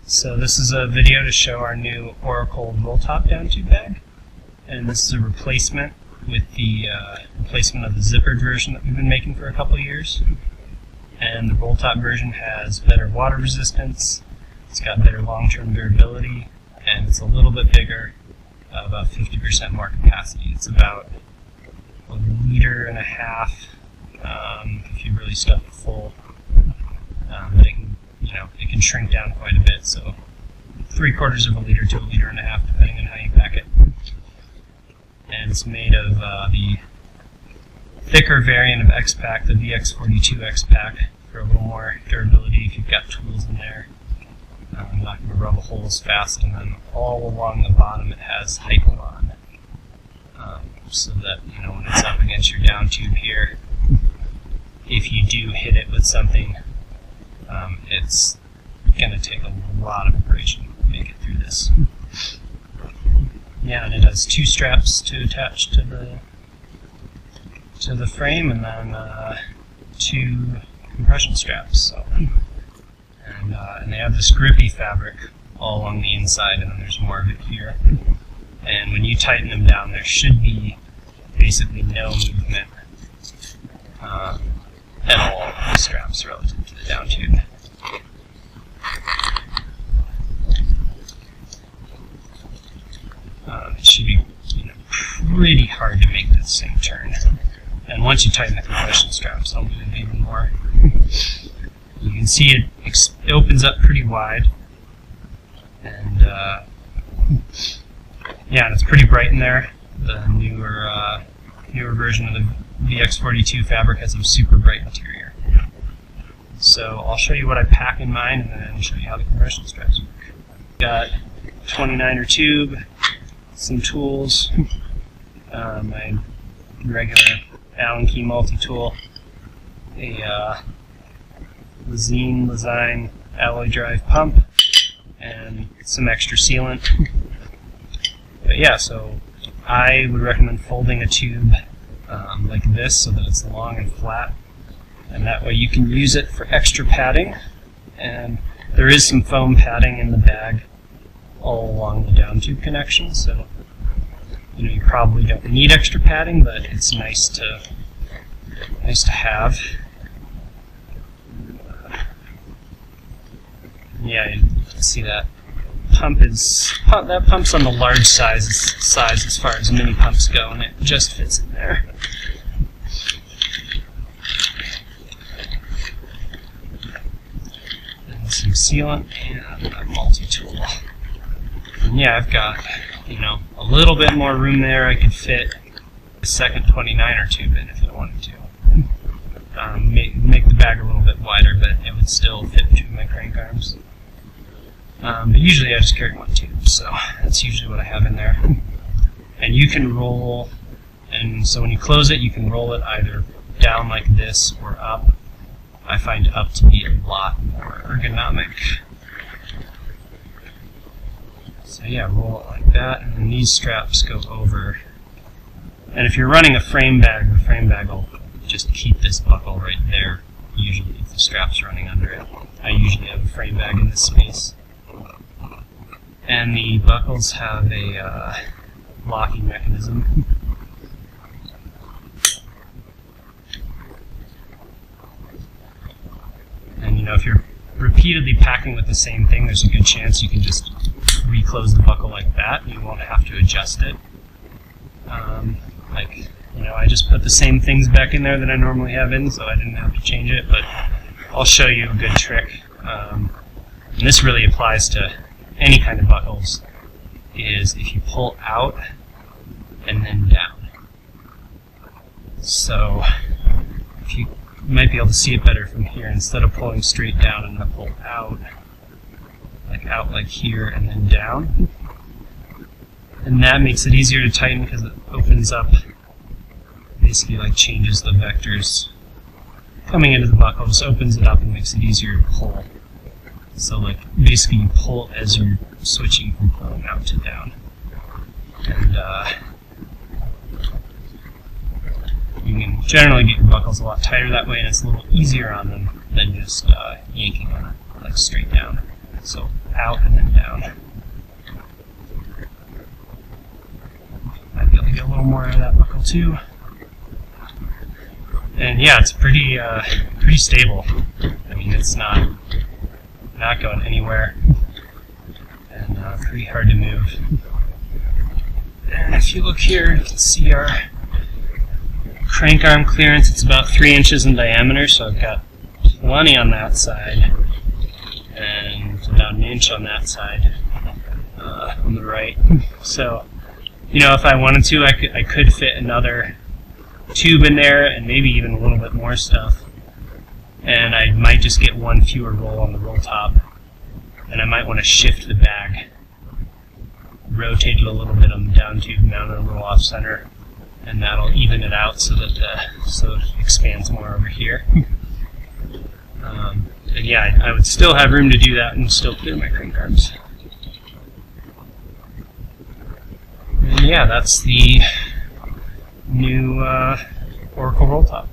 So this is a video to show our new Oracle Rolltop Downtube Bag, and this is a replacement with the replacement of the zippered version that we've been making for a couple of years. And the Rolltop version has better water resistance, it's got better long-term durability, and it's a little bit bigger, about 50% more capacity. It's about 1.5 liters if you really stuff it full. But it can shrink down quite a bit, so 3/4 liter to 1.5 liters, depending on how you pack it. And it's made of the thicker variant of X-Pack, the VX42 X-Pack, for a little more durability if you've got tools in there. I'm not going to rub a hole as fast, and then all along the bottom it has Hypalon, so that when it's up against your down tube here, if you do hit it with something, it's going to take a lot of abrasion to make it through this. Yeah, and it has 2 straps to attach to the frame, and then 2 compression straps. So, and they have this grippy fabric all along the inside, and then there's more of it here. And when you tighten them down, there should be basically no movement at all of the straps relative to the down tube. It should be pretty hard to make this thing turn. And once you tighten the compression straps, I'll move it even more. You can see it opens up pretty wide, and yeah, and it's pretty bright in there. The newer version of the VX42 fabric has a super bright interior. So I'll show you what I pack in mine, and then show you how the compression straps work. Got 29er tube, some tools, my regular Allen key multi-tool, a Lazine alloy drive pump, and some extra sealant. But yeah, so I would recommend folding a tube like this so that it's long and flat, and that way you can use it for extra padding. And there is some foam padding in the bag all along the down tube connection, so you probably don't need extra padding, but it's nice to have. Yeah, you can see that pump's on the large size as far as mini pumps go, and it just fits in there. And some sealant and a multi-tool. And yeah, I've got a little bit more room there. I could fit a second 29er tube in if I wanted to. Make the bag a little bit wider, but it would still fit between my crank arms. But usually I just carry one tube, so that's usually what I have in there. And you can roll, and so when you close it, you can roll it either down like this or up. I find up to be a lot more ergonomic. So yeah, roll it like that, and then these straps go over. And if you're running a frame bag, the frame bag will just keep this buckle right there, usually if the strap's running under it. I usually have a frame bag in this space. And the buckles have a locking mechanism. And if you're repeatedly packing with the same thing, there's a good chance you can just reclose the buckle like that, and you won't have to adjust it. I just put the same things back in there that I normally have in, so I didn't have to change it, but I'll show you a good trick. And this really applies to any kind of buckles, is if you pull out and then down. So you might be able to see it better from here. Instead of pulling straight down, I'm going to pull out like here and then down. And that makes it easier to tighten because it opens up, basically changes the vectors coming into the buckle, just opens it up and makes it easier to pull. So basically you pull as you're switching from pulling out to down. And you can generally get your buckles a lot tighter that way, and it's a little easier on them than just yanking on it straight down. So out and then down. Might be able to get a little more out of that buckle too. And yeah, it's pretty stable. I mean, it's not going anywhere, and pretty hard to move. And if you look here, you can see our crank arm clearance. It's about 3 inches in diameter, so I've got plenty on that side, and about 1 inch on that side on the right. So, you know, if I wanted to, I could fit another tube in there and maybe even a little bit more stuff. And I might just get one fewer roll on the roll top, and I might want to shift the bag, rotate it a little bit on the down tube, mount it a little off center, and that'll even it out so that it expands more over here. And yeah, I would still have room to do that and still clear my crank arms. And yeah, that's the new Oracle Rolltop.